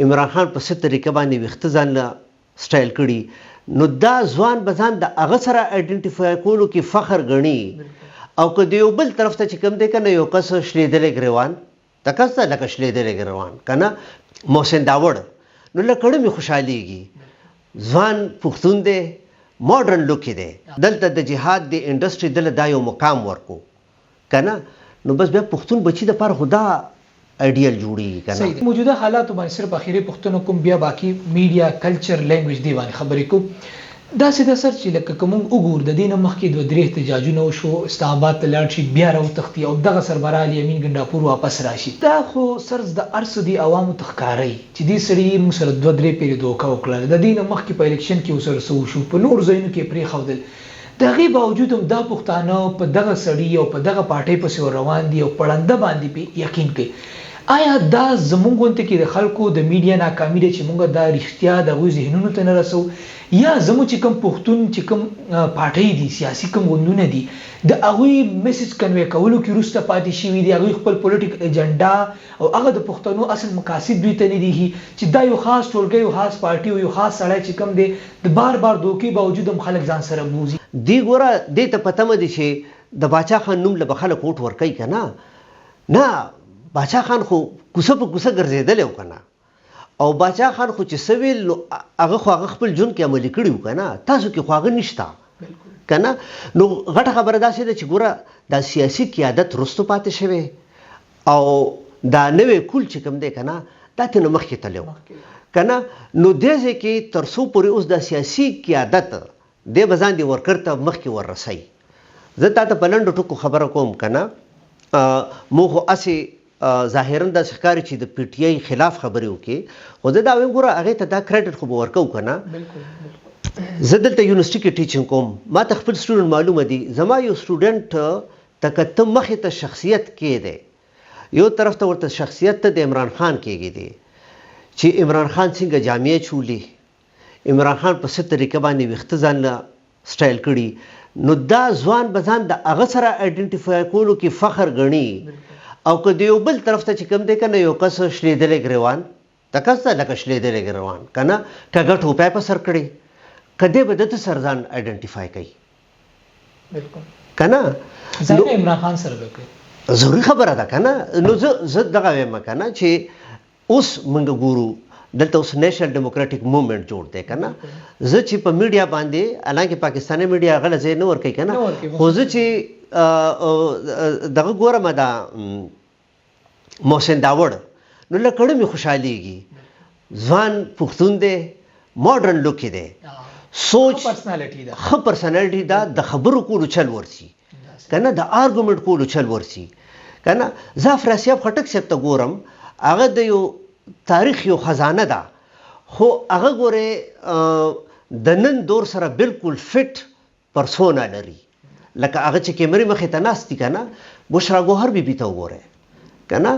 عمران خان په څه طریقه باندې ویښته ځان له سټایل کړي نو دا ځوان به ځان د هغه سره آیډنټیفای کولو کې فخر ګڼي او که د یو بل طرف ته چې کوم دی که نه یو کس شلېدلی ګریوان د کس ته لکه شلېدلی ګریوان که نه محسن داوړ نو له کړه مې خوشحالېږي ځوان پښتون دی ماډرن لوک دی دلته د جهاد د انډسټري دله دا یو مقام ورکو که نه نو بس بیا پښتون بچي دپاره خو دا آیډیل جوړېږي که نه موجوده حالاتو باندې صرف اخري پوښتنه کوم بیا باقي میډیا کلچر لینګویج دی باندې خبرې کوم داسې د سر چې لکه که موږ وګورو د دې نه مخکې دوه درې احتجاجونه وشو اسلام آباد ته لاړ شي بیا راوتښتي او دغه سربراح الیمین ګنډاپور واپس راشي دا خو سرز د هر څه دي عوامو ته ښکاري چې دې سړي موږ سره دوه درې پیرې دوکه وکړله د دې نه مخکې په الیکشن کې ورسره څه وشو په نورو ځایونو کې یې پرېښودل د هغې باوجود هم دا پښتانه په دغه سړي او په دغه پارټۍ پسې روان دي او پړنده باندې پې یقین کوي آیا دا زموږ غونته کې د خلکو د میډیا ناکامي ده چې موږ دا رښتیا د هغوی ذهنونو ته نه رسو یا زموږ چې کوم پښتون چې کوم پارټۍ دي سیاسي کوم ګوندونه دي د هغوی میسج کنوی کولو کې وروسته پاتې شوي دي هغوی خپل پولیټیکل ایجنډا او هغه د پښتنو اصل مقاصد دوی ته نه دي چې دا یو خاص ټولګی یو خاص پارټي او یو خاص سړی چې کوم دی د بار بار دوکې باوجود هم خلک ځان سره بوزي دی ګوره دې ته پته مه دي چې د باچا خان نوم له به خلک ووټ ورکوي که نه باچا خان خو کوڅه په کوڅه ګرځېدلی و که نه او باچا خان خو چې څه ویل نو هغه خو هغه خپل ژوند کې عملي کړي وو که نه تاسو کې خو هغه نشته که نه نو غټه خبره داسې ده چې ګوره دا سیاسي قیادت رستو پاتې شوی او دا نوی کول چې کوم دی که نه دا ترې نه مخکې تللی و که نه نو دې ځای کې تر څو پورې اوس دا سیاسي قیادت دی به ځان دې ورکر ته مخکې وررسوي زه تا ته په لنډو ټکو خبره کوم که نه موږ خو هسې ظاهرا داسې ښکاري چې د پی ټي آی خلاف خبرې وکړي خو زه دا وایم ګوره هغې ته دا کریډټ خو به ورکوو که نه زه دلته یونیورسټي کې ټیچنګ کوم ما ته خپل سټوډنټ معلومه دي زما یو سټوډنټ ته که ته مخې ته شخصیت کې دی یو طرف ته ورته شخصیت ته د عمران خان کېږي دی چې عمران خان څنګه جامې چولي عمران خان په څه طریقه باندې ویښته ځان له سټایل کړي نو دا ځوان به ځان د هغه سره آیډنټیفای کولو کې فخر ګڼي او که د یو بل طرف ته چې کوم دی که نه یو کس شلېدلی ګریوان د کس ته لکه شلېدلی ګریوان که نه کږه ټوپی په سر کړي که دی به ده ته سر ځان آیډنټیفای کوي که نه عمران خان سره به کوي ضروري خبره ده که نه نو زه دغه وایم که نه چې اوس موږ ګورو دلته اوس نیشنل ډیموکراټیک موومنټ جوړ دی که نه زه چې په میډیا باندې حالانکې پاکستاني میډیا هغه له ځای نه ورکوي که نه خو زه چې دغه ګورم دا محسن داوړ نو له کړه مې خوشحالېږي ځوان پښتون دی ماډرن لوک دی سوچ ښه پرسنالټي ده د خبرو کولو چل ورسي که نه د آرګومنټ کولو چل ورسي که نه زه افراسیاب خټک صاحب ته ګورم هغه د یو تاریخ یو خزانه ده خو هغه ګورې د نن دور سره بالکل فټ پرسونا لري لکه هغه چې کیمرې مخې ته ناست دي که نه بشرا ګوهر بیبي ته وګورئ که نه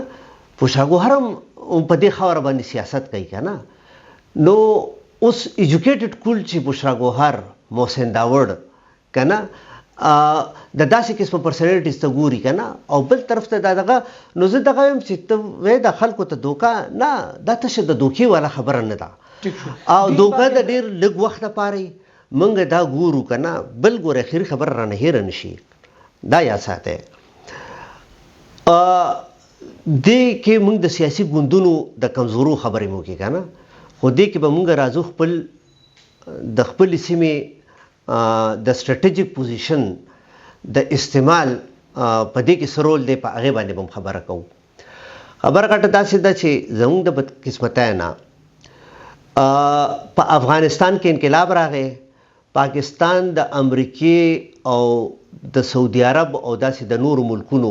بشرا ګوهر هم په دې خاوره باندې سیاست کوي که نه نو اوس ایجوکیټډ کول چې بشرا ګوهر محسن داوړ که نه د داسې قسمه پرسنالټیز ته ګوري که نه او بل طرف ته دا دغه نو زه دغه وایم چې ته وایې د خلکو ته دوکه نه دا تشه د دوکې والا خبره نه ده او دوکه د ډېر لږ وخت لپاره منګه دا ګورو که نه بل ګوره اخري خبره رانه هېره نه شي دا یاد ساتئ دې کې موږ د سیاسي ګوندونو د کمزورو خبرې مو کې که نه خو دې کې به موږ راځو خپل د خپلې سیمې د سټریټیجیک پوزیشن د استعمال په دې کې څه رول دی په هغې باندې به هم خبره کوو خبره غټه داسې ده چې زموږ د بدقسمتۍ نه په افغانستان کې انقلاب راغی پاکستان د امریکې او د سعودي عرب او داسې د نورو ملکونو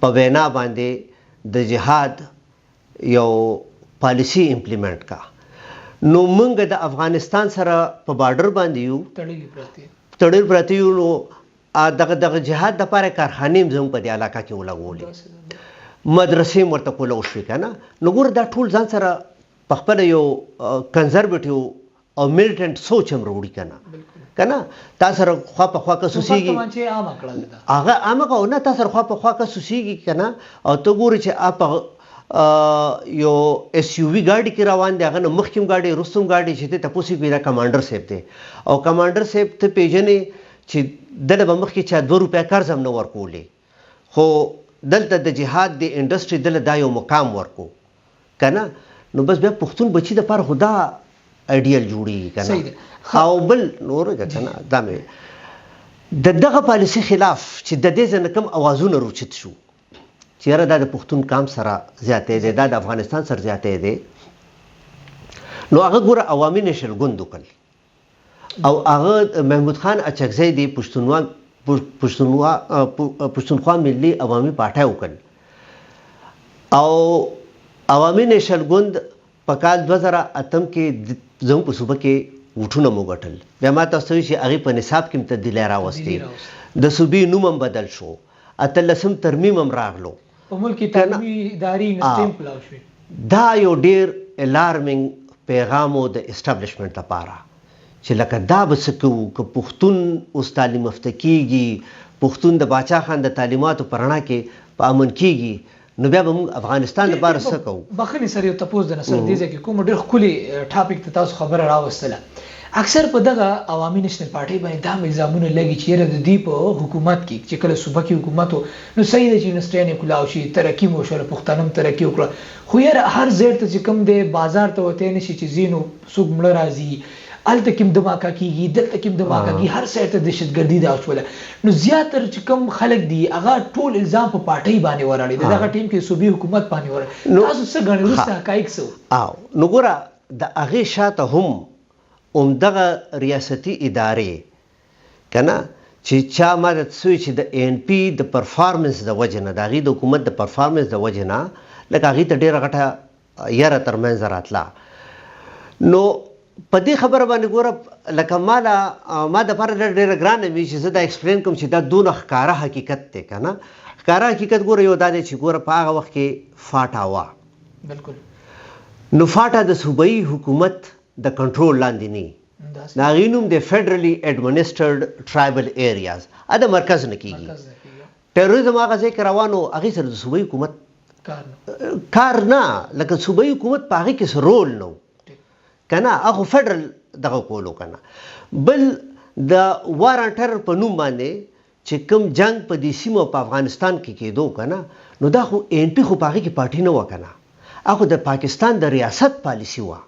په وینا باندې د جهاد یو پالیسی امپلیمنٹ کا نو موږ د افغانستان سره په بارډر باندې یو تړلي پراته یو نو دغه جهاد دپاره کارخانې هم زموږ په دې علاقه کې ولګولې مدرسې هم ورته کوله وشوې که نه نو ګوره دا ټول ځان سره په خپله یو کنزرویټیو او میلیټنټ سوچ هم راوړي که نه تا سره خوا په خوا که سوسېږي هغه عامه کړه نه تا سره خوا په خوا که سوسېږي که نه او ته ګورې چې یو اس یو وی ګاډي کې روان دی، هغه نه مخکې ګاډي رستم ګاډي چې ته تاسو کې دا کمانډر صاحب دی او کمانډر صاحب ته پیژنې چې دله به مخکې چا 2 روپیا قرض هم نه ورکولې، خو دلته د جهاد د انډسټري دله دا یو مقام ورکو کنه. نو بس بیا پښتون بچی د پر خدا ایډیل جوړیږي کنه. او بل نور کنه دا مې د دغه پالیسي خلاف چې د دې ځنه کم اوازونه روچت شو چې یاره دا د پښتون کام سره زیاتې دی، دا د افغانستان سره زیاتې دی، نو هغه ګوره عوامي نشل ګوند وکړ او هغه محمود خان اچکزی دی پښتونخوا ملي عوامي پارټۍ وکړ او عوامي نشل ګوند په کال 2008 کې زموږ په صوبه کې وټونه مو ګټل. بیا ما تاسو ته چې هغې په نصاب کې تبدیلۍ راوستې، د صوبې نوم هم بدل شو، 18 ترمیم هم راغلو په ملک کې تعلیمي ادارې نسټیم پلاو شوې. دا یو ډېر الارمنګ پیغام و د اسټابلیشمنټ لپاره چې لکه دا به څه کوو که پښتون اوس تعلیم یافته کېږي، پښتون د باچا خان د تعلیماتو په رڼا کې په امن کېږي، نو بیا به موږ افغانستان لپاره څه کوو. بخښنې سره یو تپوس د نصر دې ځای کې کوم ډېر ښکلي ټاپک ته تاسو خبره راوستله. اکثر په دغه عوامي نېشنل پارټۍ باندې دا الزامونه لګي چې یاره د دوی په حکومت کې چې کله صوبه کې حکومت و نو صحیح ده چې یونیورسټیانې کلاو شي، ترقي مو وشوله، پښتانه هم ترقي وکړه، خو یاره هر ځای ته چې کوم دی بازار ته وتی نه شي چې ځینو څوک مړه راځي، هلته کې هم دماکه کېږي، دلته کې هم دماکه کېږي، هر سایډ ته دهشتګردي دا وشوله. نو زیاتره چې کوم خلک دي هغه ټول الزام په پارټۍ باندې وراړي، د دغه ټیم کې صوبې حکومت باندې وراړي. تاسو څه ګڼئ وروسته حقایق څه وو؟ نو ګوره د هغې شاته هم همدغه ریاستي ادارې که نه چې چا مدد سوی چې د ان پی د پرفارمنس د وجې نه، د هغې د حکومت د پرفارمنس د وجې نه لکه هغې ته ډېره غټه یره تر منځه راتله. نو په دې خبره باندې ګوره لکه ما دپاره ډېره ګرانه وي چې زه دا ایکسپلین کوم چې دا دونه ښکاره حقیقت دی که نه. ښکاره حقیقت ګوره یو دا دی چې ګوره په هغه وخت کې فاټا وه، بالکل. نو فاټا د صوبایي حکومت د کنټرول لاندې نه، د هغې نوم د فیډرلی ایډمنسټرډ ټرایبل ایریاز، د مرکز نه کېږي. ټیروریزم هغه ځای کې روان و، هغې سره د صوبایي حکومت کار نه، لکه صوبایي حکومت په هغې کې څه رول نه و که نه، هغه فیډرل دغه کولو که نه. بل د وار ان ټرر په نوم باندې چې کوم جنګ په دې سیمه په افغانستان کې کېدو که نه، نو دا خو ان پي خو په هغې کې پارټي نه وه که نه، هغه د پاکستان د ریاست پالیسي وه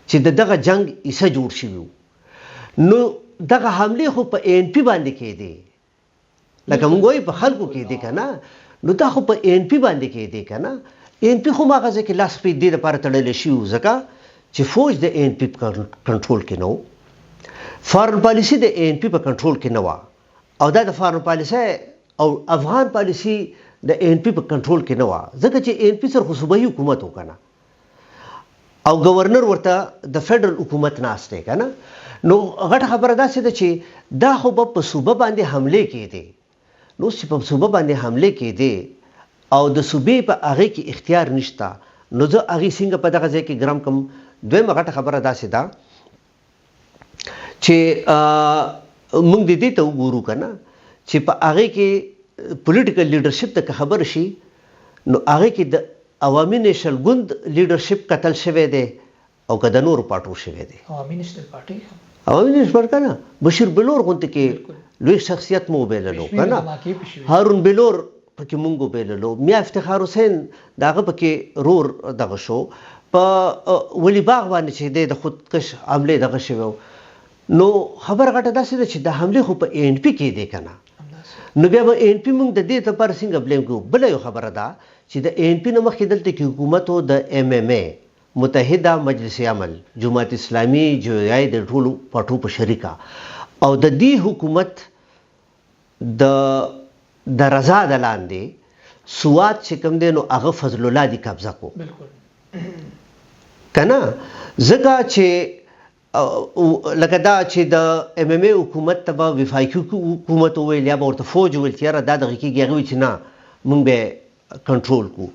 چې دغه جنگ ایسه جوړ شوي وو. نو دغه حملې خو په ان پي باندې کېدې، لکه موږ وایو په خلکو کېدې که نه، نو دا خو په ان پي باندې کېدې که نه. ان پي خو هغه ځای کې لاس په دې دپاره تړلی شوي وو ځکه چې فوج د ان پي په کنټرول کې نه و، فارن پالیسي د ان پي په کنټرول کې نه وه، او دا د فارن پالیسي او افغان پالیسي د ان پي په کنټرول کې نه وه، ځکه چې ان پي سره خو صوبایي حکومت و که نه، او گورنر ورته د فیډرل حکومت ناست دی که نه. نو غټه خبره داسې ده چې دا خو به په صوبه باندې حملې کېدې، نو اوس چې په صوبه باندې حملې کېدې او د صوبې په هغې کې اختیار نشته، نو زه هغې څنګه په دغه ځای کې ګرم کړم. دویمه غټه خبره داسې ده چې موږ د دې ته وګورو که نه چې په هغې کې پولیټیکل لیډرشپ ته که خبره شي، نو هغې کې د عوامي نیشنل ګوند لیډرشپ قتل شوی دی او که د نورو پارټو شوی دی. عوامي نیشنل پارټۍ که نه بشیر بلور غوندې کې لوی شخصیت مو وبیللو که نه، هارون بلور پکې مونږ وبیللو، میا افتخار حسین د هغه پکې رور دغه شو، په ولی باغ باندې چې دی د خودکش حملې دغه شوی و. نو خبره غټه داسې ده چې د حملې خو په ان پي کې دی که نه، نو بیا به ان پي مونږ د دې لپاره څنګه بلیم کوو. بله یو خبره ده چې د ان پي نه مخکې دلته کې حکومت و د ام ام ای متحده مجلس عمل، جماعت اسلامي، جویای د ټولو پارټو په شریکه، او د دې حکومت د رضا د لاندې سوات چې کوم دی نو هغه فضل الله دی قبضه کو که نه، ځکه چې لکه دا چې د ام ام ای حکومت ته به وفاقي حکومت وویل یا به ورته فوج وویل چې یاره دا دغه کېږي، هغه وایي چې نه موږ به کنټرول کړو.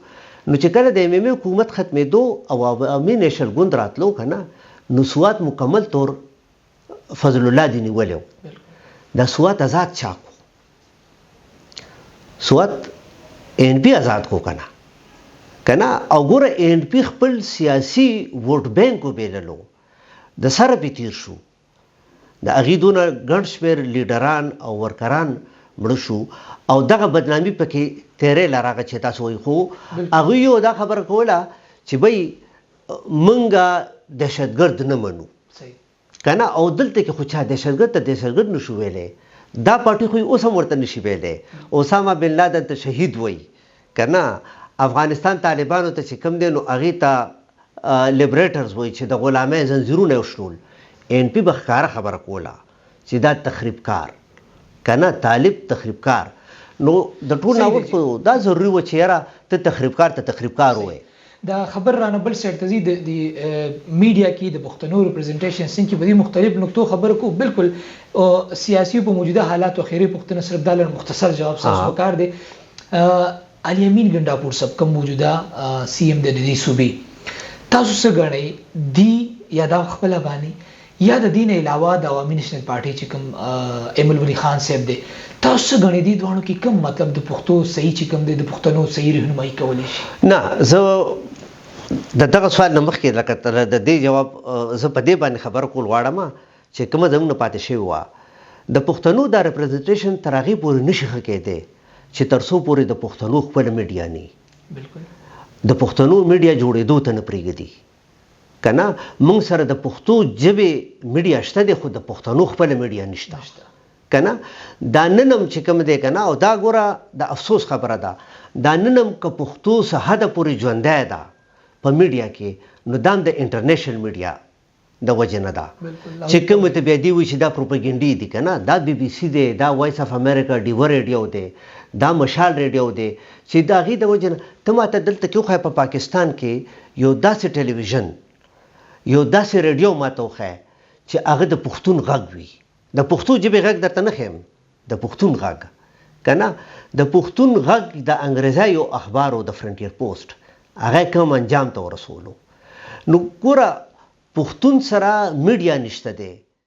نو چې کله د ام ام ای حکومت ختمېدو او عوامي نیشنل ګوند راتلو که نه، نو سوات مکمل طور فضل الله دی نیولی و. دا سوات آزاد چا کو؟ سوات ان پی آزاد کو که نه، کنه او ګوره ان پی خپل سیاسي ووټ بینک وبیللو د سره به تیر شو د هغې دونه ګڼ شمېر لیډران او ورکران مړه شو او دغه بدنامي پکې تیرې لراغه چې تاسو وایي خو هغوی یو دا خبره کوله چې بی منګه دهشتګرد نه منو کنه او دلته کې خو چا دهشتګرد ته دهشتګرد نشو ویلی دا پارټي خو اوس هم ورته نشي ویلی اسامه بن لادن ته شهید وایي کنه افغانستان طالبانو ته چې کوم دی نو هغې ته لیبریټرز وایي چې د غلامۍ زنځیرونه یې وشلول ان پی به ښکاره خبره کوله چې دا تخریبکار کنه طالب تخریبکار نو د ټول ناول خو دا ضروري و چې یاره ته تخریبکار وایې دا خبر رانه بل سایډ ته ځي د میډیا کې د پښتنو ریپرزنټیشن څنګه په دې مختلف نقطو خبره کو بالکل سیاسي په موجوده حالات او خیری پښتنه صرف د مختصر جواب سره وکړ دی علي امین ګنډاپور سب کوم موجوده سی ایم د دې صوبې تاسو څه غنئ دی یا دا خپل باندې یا د دین علاوه د عوامي نېشنل پارټي چې کوم ایمل ولی خان صاحب دی تاسو څه غنئ دي دوه کې کوم مطلب د پښتو صحیح چې کوم دی د پښتنو صحیح رهنمایي کولی شي نه زه د دغه سوال نه مخکې لکه د دې جواب زه په دې باندې خبره کول غواړم چې کومه زموږ نه پاتې شوې وه د پښتنو دا ریپرزنټیشن تر هغې پورې نشي ښه کېدی چې تر څو پورې د پښتنو خپله میډیا نه بالکل د پښتنو میډیا جوړېدو ته نه پرېږدي کنه موږ سره د پښتو ژبې میډیا شته دی خو د پښتنو خپله میډیا نشته کنه دا نن هم چې کوم دی کنه او دا ګوره د افسوس خبره ده دا نن هم که پښتو څه حده پورې ژوندی ده په میډیا کې نو دا هم د انټرنیشنل میډیا د وجې نه ده چې کوم ته بیا دي وایي چې دا پروپاګنډي دي کنه دا بي بي سي دی دا وایس اف امریکا ډیوه ریډیو دی دا مشال ریډیو دی چې د هغې د وجې نه ته ماته دلته کې وښایه په پاکستان کې یو داسې ټلویزیون یو داسې ریډیو ماته وښایه چې هغه د پښتون غږ وي د پښتو ژبې غږ درته نه ښیم د پښتون غږ کنه د پښتون غږ د انګریزا یو اخبارو د فرنټیر پوسټ هغه کوم انجام ته ورسولو نو ګوره پښتون سره میډیا نشته دی